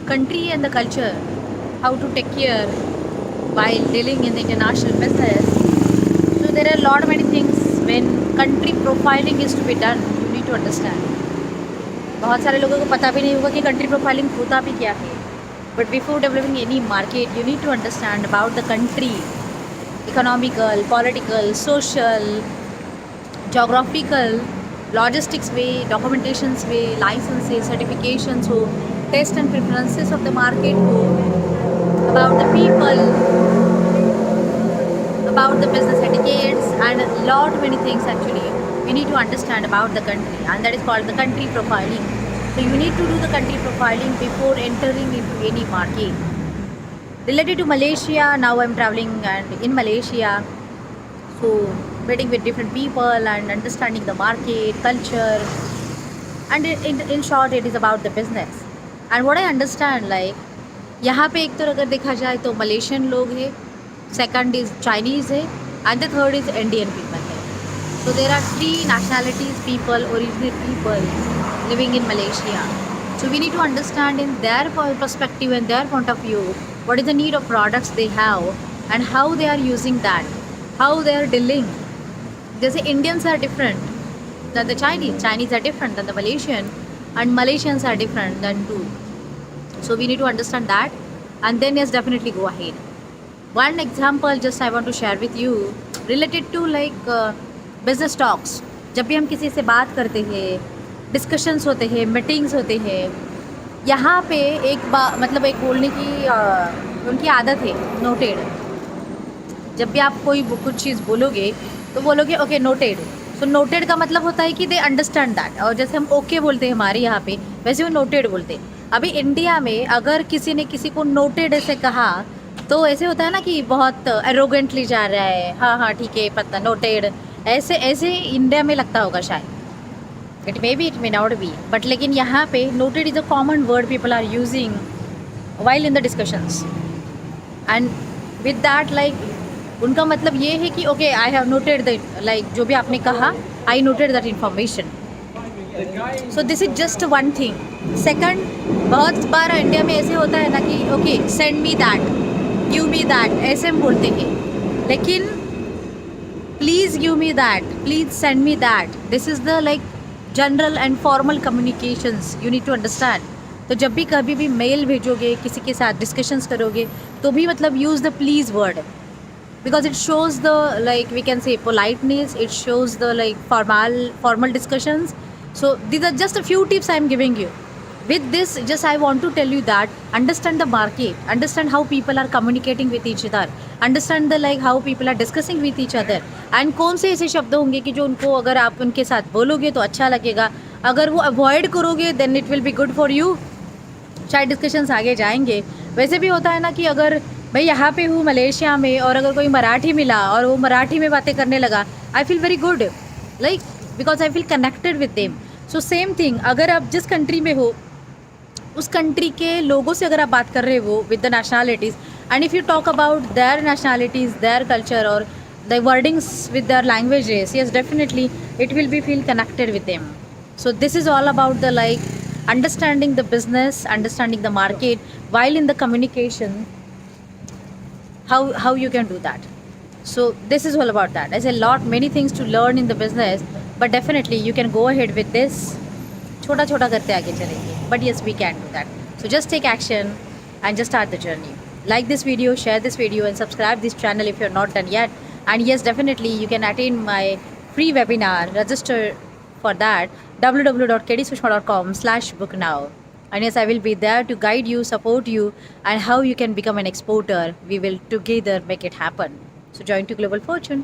country and the culture, how to take care while dealing in the international business. So there are a lot many things when country profiling is to be done. You need to understand. बहुत सारे लोगों को पता भी नहीं होगा कि country profiling होता भी क्या है. But before developing any market you need to understand about the country, economical, political, social, geographical, logistics way, documentations way, licenses, certifications हो, taste and preferences of the market हो, about the people, about the business etiquettes, and a lot many things actually we need to understand about the country, and that is called the country profiling. So you need to do the country profiling before entering into any market. Related to Malaysia, now I'm traveling and in Malaysia, so meeting with different people and understanding the market, culture, and in short it is about the business. And what I understand, like यहाँ पे एक तो अगर देखा जाए तो Malaysian लोग है, सेकंड इज चाइनीज़ है, and the third is Indian people है. So there are three nationalities people, original people living in Malaysia. So we need to understand in their perspective and their point of view what is the need of products they have and how they are using that, how they are dealing. जैसे Indians are different than the Chinese, Chinese are different than the Malaysian, and Malaysians are different than too. So we need to understand that, and then yes, definitely go ahead. One example just I want to share with you related to like business talks. जब भी हम किसी से बात करते हैं, discussions होते हैं, मीटिंग्स होते हैं, यहाँ पे मतलब एक बोलने की उनकी आदत है, नोटेड. जब भी आप कोई कुछ चीज़ बोलोगे तो बोलोगे ओके नोटेड. सो नोटेड का मतलब होता है कि दे अंडरस्टैंड दैट. और जैसे हम ओके बोलते हैं हमारे यहाँ पे, वैसे वो नोटेड बोलते हैं. अभी इंडिया में अगर किसी ने किसी को नोटेड ऐसे कहा तो ऐसे होता है ना कि बहुत एरोगेंटली जा रहा है, हाँ हाँ ठीक है पता नोटेड, ऐसे ऐसे इंडिया में लगता होगा शायद. It may be, it may not be, but लेकिन यहाँ पे noted is a common word people are using while in the discussions. And with that like उनका मतलब ये है कि okay I have noted that, like जो भी आपने कहा I noted that information. So this is just one thing. Second, बहुत बार इंडिया में ऐसे होता है ना कि okay send me that, give me that, ऐसे हम बोलते हैं. लेकिन please give me that, please send me that, this is the like general and formal communications you need to understand. तो जब भी कभी भी मेल भेजोगे, किसी के साथ डिस्कशंस करोगे, तो भी मतलब use the please word, because it shows the like we can say politeness, it shows the like formal discussions. So these are just a few tips I am giving you. With this just I want to tell you that understand the market, understand how people are communicating with each other, understand the like how people are discussing with each other, and कौन से ऐसे शब्द होंगे कि जो उनको अगर आप उनके साथ बोलोगे तो अच्छा लगेगा, अगर वो अवॉइड करोगे then it will be good for you. शायद डिस्कशंस आगे जाएंगे. वैसे भी होता है ना कि अगर भाई यहाँ पे हूँ मलेशिया में और अगर कोई मराठी मिला और वो मराठी में बातें करने लगा, I feel very good, like because I feel connected with them. So same thing, अगर आप जिस कंट्री में हो उस कंट्री के लोगों से अगर आप बात कर रहे हो with the nationalities, and if you talk about their nationalities, their culture और the wordings with their languages, yes definitely it will be feel connected with them. So this is all about the like understanding the business, understanding the market while in the communication, how you can do that. So this is all about that. There's a lot many things to learn in the business, but definitely you can go ahead with this. छोटा छोटा करते आगे चलेंगे, but yes we can do that. So just take action and just start the journey. Like this video, share this video and subscribe this channel if you're not done yet. And yes, definitely you can attend my free webinar. Register for that www.kdsushma.com/book-now. And yes, I will be there to guide you, support you, and how you can become an exporter. We will together make it happen. So join to Global Fortune.